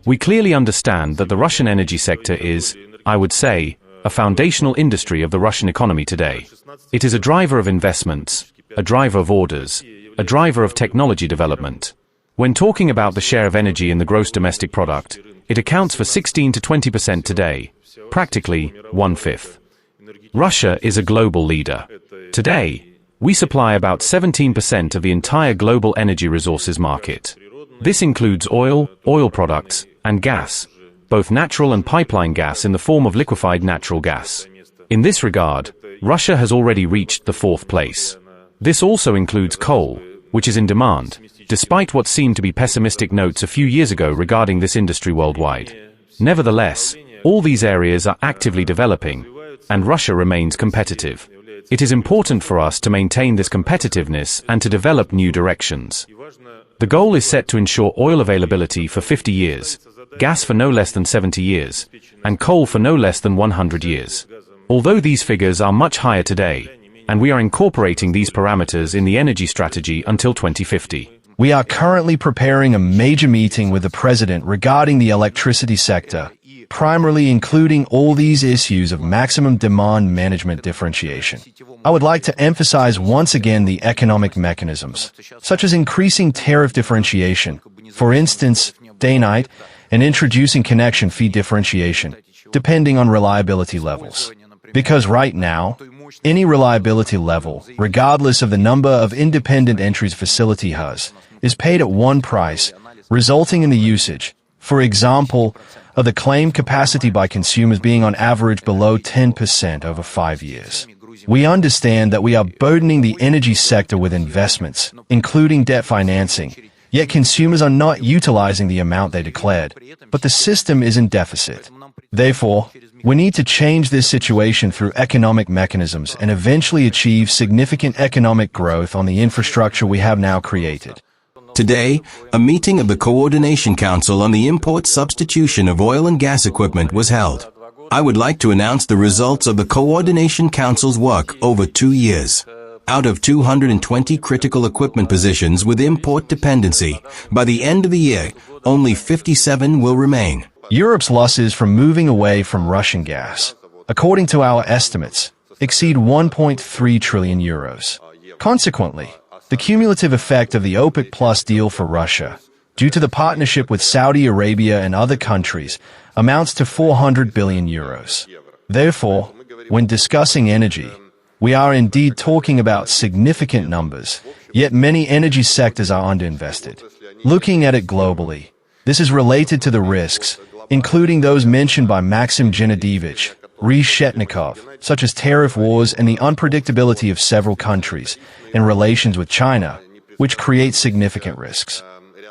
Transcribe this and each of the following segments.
We clearly understand that the Russian energy sector is, I would say, a foundational industry of the Russian economy today. It is a driver of investments, a driver of orders, a driver of technology development. When talking about the share of energy in the gross domestic product, it accounts for 16 to 20% today, practically one-fifth. Russia is a global leader. Today, we supply about 17% of the entire global energy resources market. This includes oil, oil products, and gas, both natural and pipeline gas in the form of liquefied natural gas. In this regard, Russia has already reached the fourth place. This also includes coal, which is in demand, despite what seemed to be pessimistic notes a few years ago regarding this industry worldwide. Nevertheless, all these areas are actively developing, and Russia remains competitive. It is important for us to maintain this competitiveness and to develop new directions. The goal is set to ensure oil availability for 50 years, gas for no less than 70 years, and coal for no less than 100 years. Although these figures are much higher today, and we are incorporating these parameters in the energy strategy until 2050. We are currently preparing a major meeting with the President regarding the electricity sector, primarily including all these issues of maximum demand management differentiation. I would like to emphasize once again the economic mechanisms, such as increasing tariff differentiation, for instance, day-night, and introducing connection fee differentiation, depending on reliability levels. Because right now, any reliability level, regardless of the number of independent entries facility has, is paid at one price, resulting in the usage, for example, of the claimed capacity by consumers being on average below 10% over 5 years. We understand that we are burdening the energy sector with investments, including debt financing, yet consumers are not utilizing the amount they declared, but the system is in deficit. Therefore, we need to change this situation through economic mechanisms and eventually achieve significant economic growth on the infrastructure we have now created. Today, a meeting of the Coordination Council on the import substitution of oil and gas equipment was held. I would like to announce the results of the Coordination Council's work over 2 years. Out of 220 critical equipment positions with import dependency, by the end of the year, only 57 will remain. Europe's losses from moving away from Russian gas, according to our estimates, exceed 1.3 trillion euros. Consequently, the cumulative effect of the OPEC Plus deal for Russia, due to the partnership with Saudi Arabia and other countries, amounts to 400 billion euros. Therefore, when discussing energy, we are indeed talking about significant numbers, yet many energy sectors are underinvested. Looking at it globally, this is related to the risks, including those mentioned by Maxim Genadevich, Reshetnikov, such as tariff wars and the unpredictability of several countries in relations with China, which creates significant risks.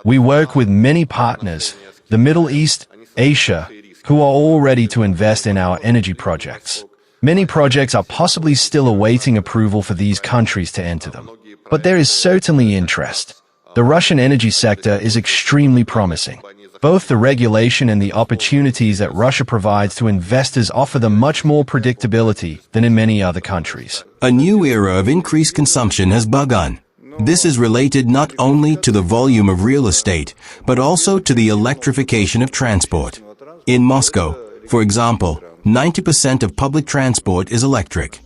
We work with many partners, the Middle East, Asia, who are all ready to invest in our energy projects. Many projects are possibly still awaiting approval for these countries to enter them. But there is certainly interest. The Russian energy sector is extremely promising. Both the regulation and the opportunities that Russia provides to investors offer them much more predictability than in many other countries. A new era of increased consumption has begun. This is related not only to the volume of real estate, but also to the electrification of transport. In Moscow, for example, 90% of public transport is electric.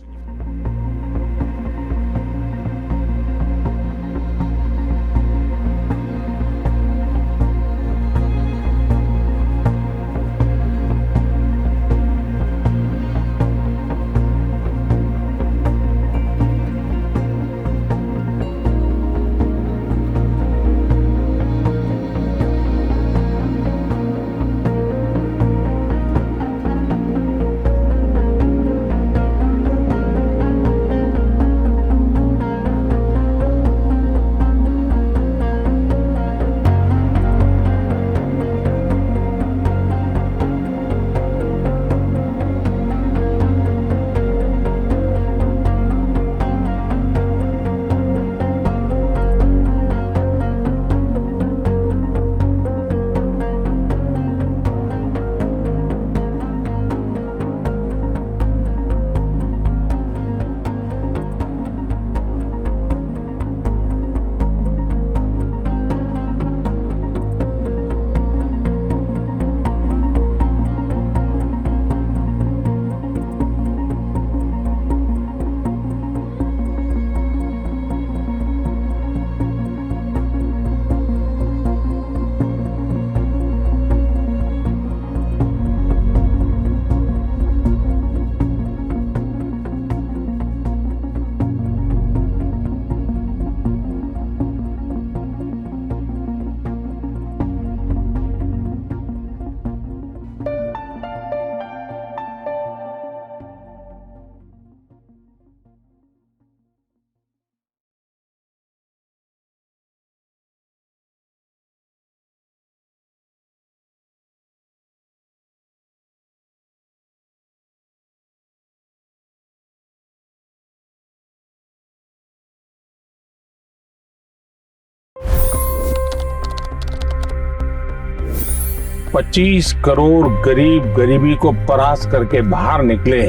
25 crore गरीब गरीबी को परास्त करके बाहर निकले।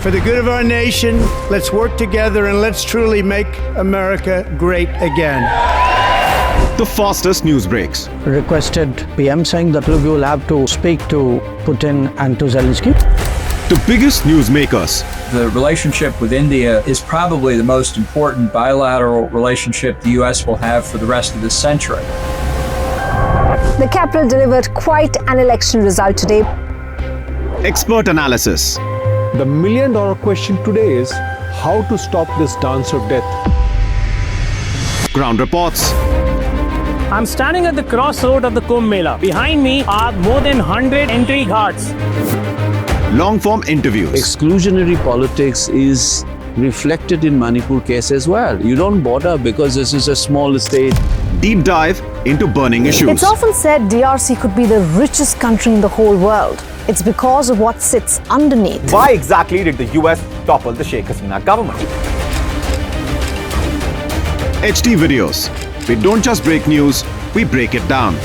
For the good of our nation, let's work together and let's truly make America great again. The fastest news breaks. Requested PM saying that look, you will have to speak to Putin and to Zelensky. The biggest news makers. The relationship with India is probably the most important bilateral relationship the US will have for the rest of this century. The capital delivered quite an election result today. Expert analysis. The million-dollar question today is how to stop this dance of death. Ground reports. I'm standing at the crossroad of the Kumbh Mela. Behind me are more than 100 entry ghats. Long-form interviews. Exclusionary politics is reflected in Manipur case as well. You don't bother because this is a small state. Deep dive into burning issues. It's often said DRC could be the richest country in the whole world. It's because of what sits underneath. Why exactly did the US topple the Sheikh Hasina government? HD videos. We don't just break news, we break it down.